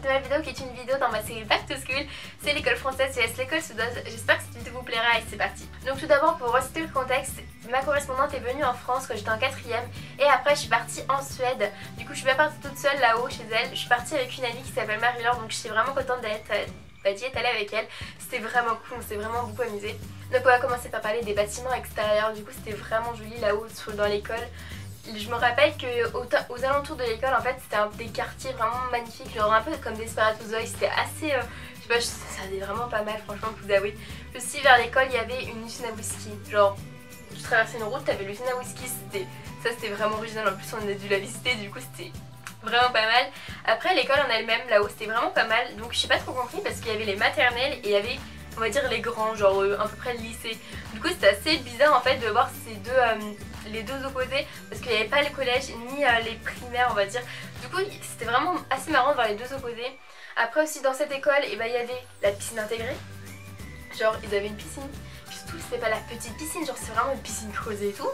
cette nouvelle vidéo qui est une vidéo dans ma série Back to School. C'est l'école française vs l'école suédoise. J'espère que cette vidéo vous plaira et c'est parti. Donc tout d'abord pour resituer le contexte, ma correspondante est venue en France quand j'étais en 4ème et après je suis partie en Suède. Du coup je suis pas partie toute seule là-haut chez elle, je suis partie avec une amie qui s'appelle Marie-Laure, donc je suis vraiment contente d'y être allée avec elle. C'était vraiment cool, on s'est vraiment beaucoup amusé. Donc on va commencer par parler des bâtiments extérieurs. Du coup c'était vraiment joli là-haut dans l'école. Je me rappelle qu'aux alentours de l'école en fait c'était des quartiers vraiment magnifiques, genre un peu comme Desperatozoï, c'était assez, je sais pas, ça allait vraiment pas mal franchement pour vous avouer. Aussi vers l'école il y avait une usine à whisky, genre tu traversais une route, t'avais l'usine à whisky, c'était vraiment original, en plus on a dû la visiter, du coup c'était vraiment pas mal. Après l'école en elle-même là-haut c'était vraiment pas mal, donc je sais pas trop compris parce qu'il y avait les maternelles et il y avait on va dire les grands, genre à peu près le lycée. Du coup c'était assez bizarre en fait de voir les deux opposés parce qu'il n'y avait pas les collèges ni les primaires on va dire. Du coup c'était vraiment assez marrant de voir les deux opposés. Après aussi dans cette école il y avait la piscine intégrée, genre ils avaient une piscine. Puis surtout c'était pas la petite piscine, genre c'est vraiment une piscine creusée et tout.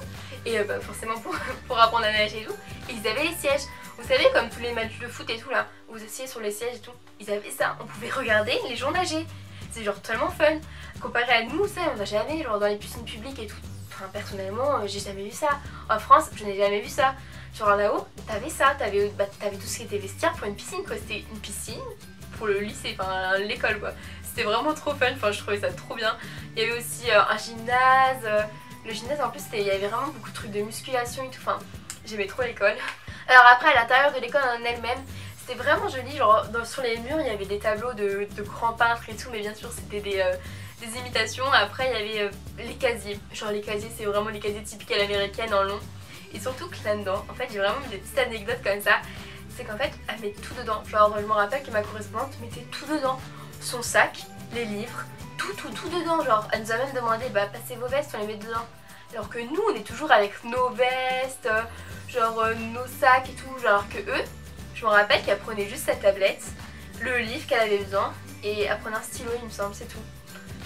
Et forcément pour apprendre à nager et tout. Et ils avaient les sièges. Vous savez comme tous les matchs de foot et tout là, vous vous asseyez sur les sièges et tout. Ils avaient ça, on pouvait regarder les gens nager. C'est genre tellement fun. Comparé à nous, ça on n'a jamais, genre dans les piscines publiques et tout. Enfin personnellement j'ai jamais vu ça. En France je n'ai jamais vu ça. Genre là-haut t'avais ça, t'avais tout ce qui était vestiaire pour une piscine quoi. C'était une piscine pour le lycée, enfin l'école quoi. C'était vraiment trop fun, enfin je trouvais ça trop bien. Il y avait aussi un gymnase. Le gymnase en plus il y avait vraiment beaucoup de trucs de musculation et tout. Enfin j'aimais trop l'école. Alors après à l'intérieur de l'école en elle-même, c'était vraiment joli, genre sur les murs il y avait des tableaux de grands peintres et tout, mais bien sûr c'était des imitations. Après il y avait les casiers, genre les casiers c'est vraiment les casiers typiques à l'américaine en long. Et surtout que là-dedans, en fait j'ai vraiment des petites anecdotes comme ça, c'est qu'en fait elle met tout dedans. Genre je me rappelle que ma correspondante mettait tout dedans, son sac, les livres, tout dedans. Genre elle nous a même demandé bah passez vos vestes, on les met dedans. Alors que nous on est toujours avec nos vestes, genre nos sacs et tout, genre que eux, je me rappelle qu'elle prenait juste sa tablette, le livre qu'elle avait besoin et elle prenait un stylo il me semble, c'est tout.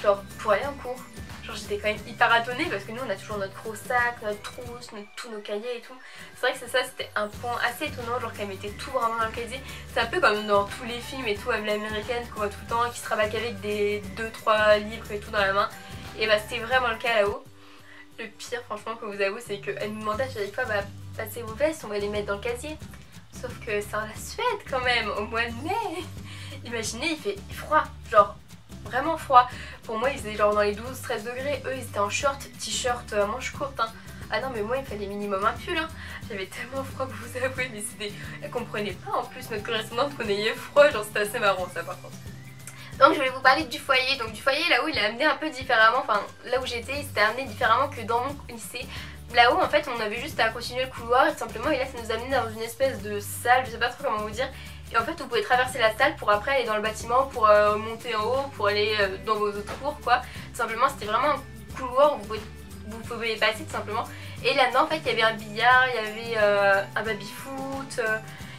Genre pour aller en cours. Genre j'étais quand même hyper étonnée parce que nous on a toujours notre gros sac, notre trousse, tous nos cahiers et tout. C'est vrai que c'est ça, c'était un point assez étonnant, genre qu'elle mettait tout vraiment dans le casier. C'est un peu comme dans tous les films et tout, même l'américaine qu'on voit tout le temps, qui se travaille avec des 2-3 livres et tout dans la main. Et bah c'était vraiment le cas là-haut. Le pire franchement que vous avoue c'est qu'elle nous demandait à chaque fois bah passez vos vestes, on va les mettre dans le casier. Sauf que c'est en la Suède quand même, au mois de mai. Imaginez il fait froid, genre vraiment froid. Pour moi il faisait genre dans les 12-13 degrés, eux ils étaient en short, t-shirt, manches courtes hein. Ah non mais moi il fallait minimum un pull hein. J'avais tellement froid que vous avouez, mais c'était... Elle comprenait pas en plus notre correspondante qu'on ayait froid, genre c'était assez marrant ça par contre. Donc je vais vous parler du foyer. Donc du foyer là-haut il est amené un peu différemment, enfin là où j'étais c'était amené différemment que dans mon lycée. Là-haut en fait on avait juste à continuer le couloir et tout simplement, et là ça nous amenait dans une espèce de salle, je sais pas trop comment vous dire. Et en fait vous pouvez traverser la salle pour après aller dans le bâtiment, pour monter en haut, pour aller dans vos autres cours quoi. Tout simplement c'était vraiment un couloir où vous pouvez passer tout simplement. Et là-dedans en fait il y avait un billard, il y avait un baby-foot,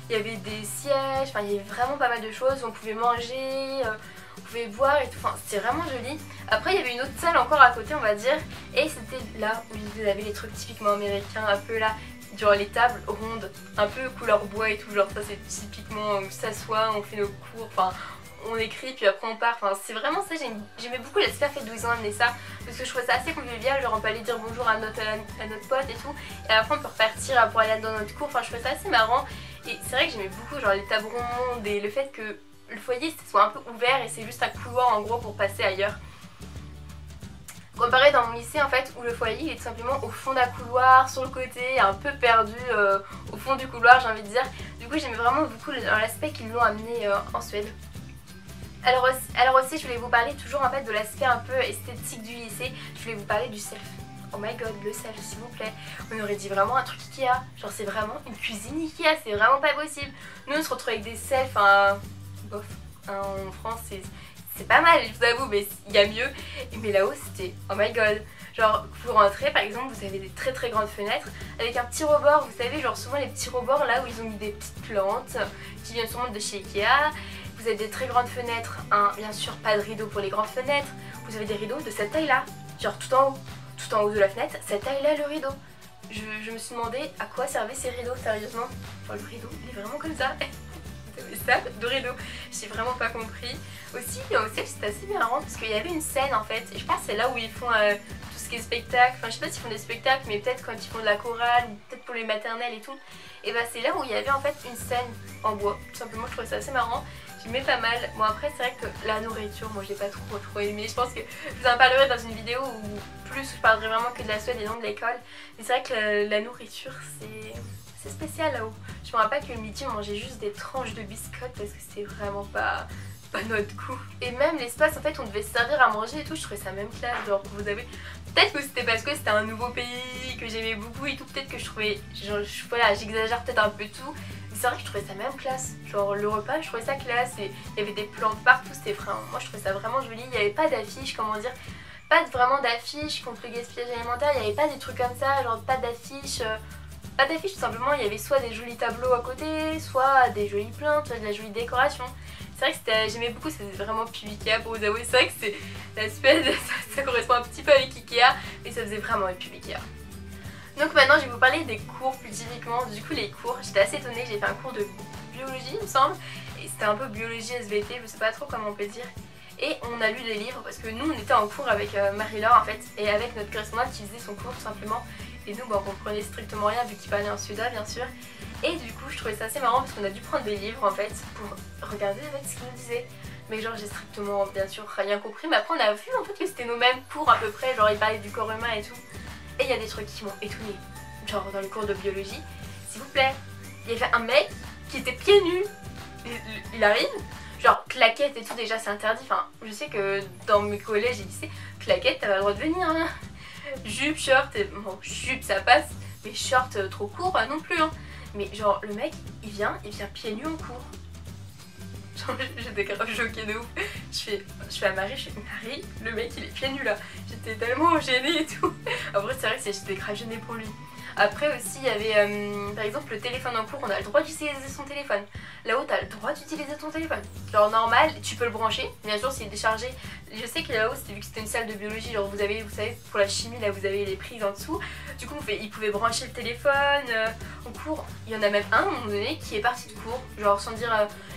il y avait des sièges, enfin il y avait vraiment pas mal de choses, on pouvait manger, on pouvait boire et tout, enfin c'était vraiment joli. Après il y avait une autre salle encore à côté on va dire, et c'était là où vous avez les trucs typiquement américains, un peu là, genre les tables rondes, un peu couleur bois et tout, genre ça c'est typiquement on s'assoit, on fait nos cours, enfin on écrit puis après on part, enfin c'est vraiment ça, j'aimais beaucoup la super fête d'où ils ont amené ça, parce que je trouvais ça assez convivial, genre on peut aller dire bonjour à notre pote et tout, et après on peut repartir pour aller dans notre cours, enfin je trouvais ça assez marrant. Et c'est vrai que j'aimais beaucoup genre les tables rondes et le fait que le foyer soit un peu ouvert et c'est juste un couloir en gros pour passer ailleurs. Comparé dans mon lycée en fait où le foyer il est tout simplement au fond d'un couloir, sur le côté, un peu perdu au fond du couloir j'ai envie de dire. Du coup j'aimais vraiment beaucoup l'aspect qu'ils l'ont amené en Suède. Alors aussi je voulais vous parler toujours en fait de l'aspect un peu esthétique du lycée, je voulais vous parler du self. Oh my god, le self s'il vous plaît. On aurait dit vraiment un truc Ikea. Genre c'est vraiment une cuisine Ikea, c'est vraiment pas possible. Nous on se retrouve avec des selfs, bof, en France c'est pas mal, je vous avoue, mais il y a mieux. Mais là-haut c'était oh my god. Genre vous rentrez par exemple, vous avez des très grandes fenêtres avec un petit rebord, vous savez genre souvent les petits rebords là où ils ont mis des petites plantes qui viennent sûrement de chez Ikea. Vous avez des très grandes fenêtres, bien sûr pas de rideaux pour les grandes fenêtres. Vous avez des rideaux de cette taille là, genre tout en haut de la fenêtre, cette taille là le rideau. Je me suis demandé à quoi servaient ces rideaux sérieusement. Genre le rideau il est vraiment comme ça. ça, Dorado. J'ai vraiment pas compris. Aussi, c'était assez marrant parce qu'il y avait une scène en fait, et je pense que c'est là où ils font tout ce qui est spectacle. Enfin, je sais pas s'ils font des spectacles, mais peut-être quand ils font de la chorale, ou peut-être pour les maternelles et tout. Et bah, c'est là où il y avait en fait une scène en bois. Tout simplement, je trouvais ça assez marrant. J'aimais pas mal. Bon, après, c'est vrai que la nourriture, moi j'ai pas trop aimé. Je pense que je vous en parlerai dans une vidéo où plus je parlerai vraiment que de la Suède et non de l'école. Mais c'est vrai que la nourriture, c'est spécial là-haut. Je me rappelle que le midi on mangeait juste des tranches de biscottes parce que c'était vraiment pas notre goût. Et même l'espace en fait on devait se servir à manger et tout, je trouvais ça même classe. Genre vous avez... Peut-être que c'était parce que c'était un nouveau pays que j'aimais beaucoup et tout, peut-être que je trouvais... Voilà, j'exagère peut-être un peu tout. Mais c'est vrai que je trouvais ça même classe. Genre le repas je trouvais ça classe et il y avait des plantes partout, c'était vraiment... Moi je trouvais ça vraiment joli, il n'y avait pas d'affiche, comment dire... Pas vraiment d'affiche contre le gaspillage alimentaire, il n'y avait pas des trucs comme ça, genre pas d'affiche... Pas d'affiche tout simplement, il y avait soit des jolis tableaux à côté, soit des jolies plantes, soit de la jolie décoration. C'est vrai que j'aimais beaucoup, c'était vraiment plus Ikea pour vous avouer. C'est vrai que c'est la Suède, ça correspond un petit peu avec Ikea, mais ça faisait vraiment plus Ikea. Donc maintenant je vais vous parler des cours plus typiquement. Du coup les cours, j'étais assez étonnée, j'ai fait un cours de biologie il me semble. Et c'était un peu biologie SVT, je sais pas trop comment on peut dire. Et on a lu des livres parce que nous on était en cours avec Marie-Laure en fait. Et avec notre correspondante qui faisait son cours tout simplement. Et nous bah, on comprenait strictement rien vu qu'il parlait en suédois bien sûr. Et du coup je trouvais ça assez marrant parce qu'on a dû prendre des livres en fait pour regarder en fait ce qu'ils nous disaient. Mais genre j'ai strictement bien sûr rien compris. Mais après on a vu en fait que c'était nos mêmes cours à peu près. Genre ils parlaient du corps humain et tout. Et il y a des trucs qui m'ont étonnée. Genre dans le cours de biologie, s'il vous plaît, il y avait un mec qui était pieds nus. Il arrive, genre claquettes et tout déjà c'est interdit. Enfin je sais que dans mes collèges et lycées, claquettes t'avais le droit de venir hein. Jupe, short, bon jupe ça passe, mais short trop court non plus hein. Mais genre le mec il vient pieds nus en cours. Genre j'étais grave choquée de ouf. Je fais à Marie, je fais Marie, le mec il est pieds nus là. J'étais tellement gênée et tout. Après c'est vrai que j'étais grave gênée pour lui. Après aussi il y avait par exemple le téléphone en cours, on a le droit d'utiliser son téléphone. Là-haut t'as le droit d'utiliser ton téléphone. Genre normal, tu peux le brancher, bien sûr s'il est déchargé. Je sais que là-haut vu que c'était une salle de biologie, genre vous savez pour la chimie là vous avez les prises en dessous. Du coup ils pouvaient brancher le téléphone en cours. Il y en a même un à un moment donné qui est parti de cours, genre sans dire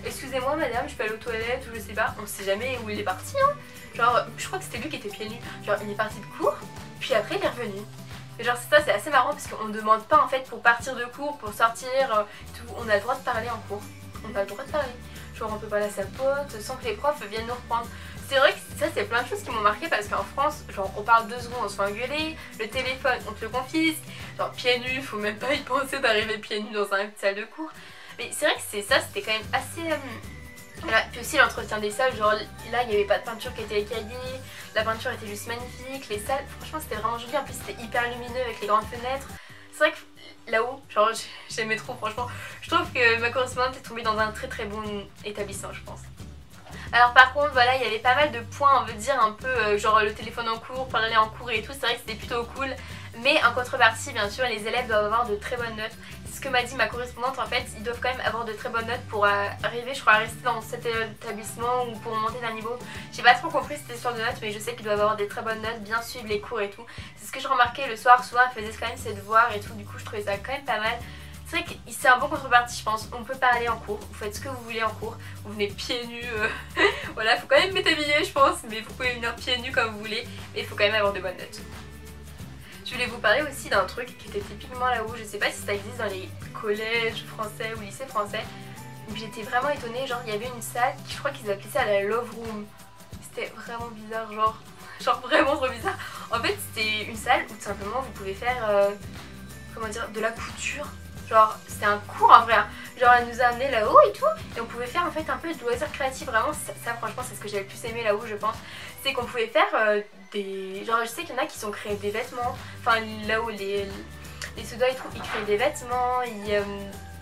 excusez-moi madame je peux aller aux toilettes ou je sais pas. On sait jamais où il est parti hein. Genre je crois que c'était lui qui était pieds nus. Genre il est parti de cours, puis après il est revenu. Et genre ça c'est assez marrant parce qu'on ne demande pas en fait pour partir de cours, pour sortir, tout. On a le droit de parler en cours. On a le droit de parler. Genre on peut parler à sa pote sans que les profs viennent nous reprendre. C'est vrai que ça c'est plein de choses qui m'ont marqué parce qu'en France, genre on parle 2 secondes, on se fait engueuler, le téléphone on te le confisque, genre pieds nus, faut même pas y penser d'arriver pieds nus dans une salle de cours. Mais c'est vrai que c'était quand même assez... Voilà. Puis aussi l'entretien des salles, genre là il n'y avait pas de peinture qui était écaillée, la peinture était juste magnifique, les salles franchement c'était vraiment joli, en plus c'était hyper lumineux avec les grandes fenêtres. C'est vrai que là-haut, genre j'aimais trop franchement, je trouve que ma correspondante est tombée dans un très bon établissement je pense. Alors par contre voilà il y avait pas mal de points on veut dire un peu genre le téléphone en cours, parler en cours et tout, c'est vrai que c'était plutôt cool. Mais en contrepartie bien sûr les élèves doivent avoir de très bonnes notes. C'est ce que m'a dit ma correspondante en fait, ils doivent quand même avoir de très bonnes notes pour arriver je crois à rester dans cet établissement ou pour monter d'un niveau. J'ai pas trop compris cette histoire de notes mais je sais qu'ils doivent avoir des très bonnes notes, bien suivre les cours et tout. C'est ce que je remarquais le soir, souvent elle faisait quand même ses devoirs et tout, du coup je trouvais ça quand même pas mal. C'est vrai que c'est un bon contrepartie je pense, on peut parler en cours, vous faites ce que vous voulez en cours, vous venez pieds nus, voilà faut quand même être habillé je pense, mais vous pouvez venir pieds nus comme vous voulez, mais il faut quand même avoir de bonnes notes. Je voulais vous parler aussi d'un truc qui était typiquement là-haut, je sais pas si ça existe dans les collèges français ou lycées français, mais j'étais vraiment étonnée, genre il y avait une salle, je crois qu'ils appelaient ça la Love Room, c'était vraiment bizarre, genre vraiment trop bizarre. En fait c'était une salle où tout simplement vous pouvez faire, comment dire, de la couture. Genre c'était un cours en vrai, hein. Genre elle nous a amené là-haut et tout, et on pouvait faire en fait un peu de loisirs créatifs, vraiment ça franchement c'est ce que j'avais le plus aimé là-haut je pense. C'est qu'on pouvait faire des... Genre je sais qu'il y en a qui sont créés des vêtements, enfin là-haut les Suédois ils créent des vêtements,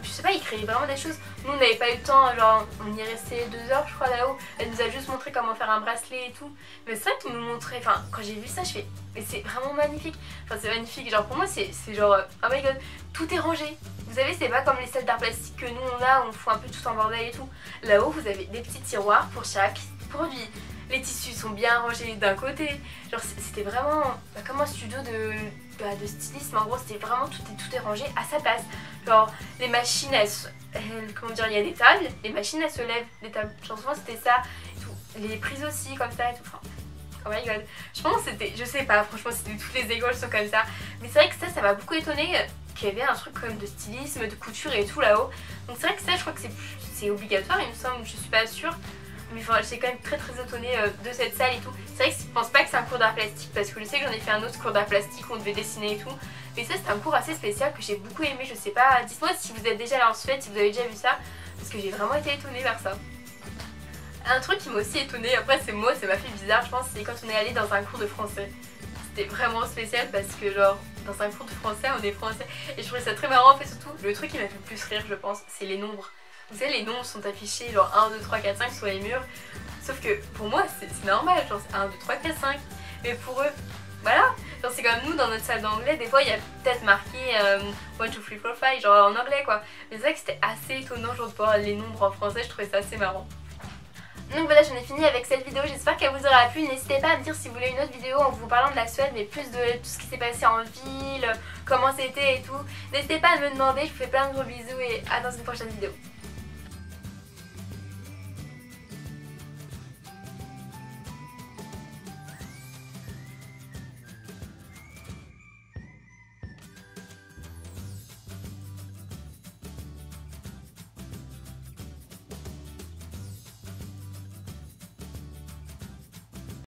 je sais pas, ils créaient vraiment des choses. Nous on n'avait pas eu le temps, genre on y est resté 2 heures je crois là-haut. Elle nous a juste montré comment faire un bracelet et tout. Mais c'est vrai qu'ils nous montraient, enfin quand j'ai vu ça je fais, mais c'est vraiment magnifique. Enfin c'est magnifique, genre pour moi c'est genre, oh my god, tout est rangé. Vous savez c'est pas comme les salles d'art plastique que nous on a, on fout un peu tout en bordel et tout. Là-haut vous avez des petits tiroirs pour chaque produit. les tissus sont bien rangés d'un côté. Genre c'était vraiment comme un studio de stylisme. En gros c'était vraiment tout est rangé à sa place. Genre les machines comment dire, il y a des tables, les machines elles se lèvent, les tables, genre souvent c'était ça et tout. Les prises aussi comme ça et tout. Enfin, oh my god. Je pense que c'était, je sais pas, franchement c'était toutes les écoles sont comme ça. Mais c'est vrai que ça m'a beaucoup étonnée qu'il y avait un truc quand même de stylisme, de couture et tout là-haut. Donc c'est vrai que ça je crois que c'est obligatoire il me semble, je suis pas sûre. Mais enfin, j'étais quand même très étonnée de cette salle et tout. C'est vrai que je pense pas que c'est un cours d'art plastique parce que je sais que j'en ai fait un autre cours d'art plastique où on devait dessiner et tout. Mais ça c'est un cours assez spécial que j'ai beaucoup aimé, je sais pas. Dites-moi si vous êtes déjà allé en Suède, si vous avez déjà vu ça. Parce que j'ai vraiment été étonnée par ça. Un truc qui m'a aussi étonnée, après c'est moi, ça m'a fait bizarre je pense, c'est quand on est allé dans un cours de français. C'était vraiment spécial parce que genre dans un cours de français on est français. Et je trouvais ça très marrant en fait, surtout le truc qui m'a fait le plus rire je pense, c'est les nombres. Vous savez les nombres sont affichés genre 1, 2, 3, 4, 5 sur les murs. Sauf que pour moi c'est normal, genre c'est 1, 2, 3, 4, 5. Mais pour eux, voilà. Genre c'est comme nous dans notre salle d'anglais, des fois il y a peut-être marqué 1, 2, 3, 4, 5 genre en anglais quoi. Mais c'est vrai que c'était assez étonnant genre de voir les nombres en français, je trouvais ça assez marrant. Donc voilà, j'en ai fini avec cette vidéo, j'espère qu'elle vous aura plu. N'hésitez pas à me dire si vous voulez une autre vidéo en vous parlant de la Suède, mais plus de tout ce qui s'est passé en ville, comment c'était et tout. N'hésitez pas à me demander, je vous fais plein de gros bisous et à dans une prochaine vidéo.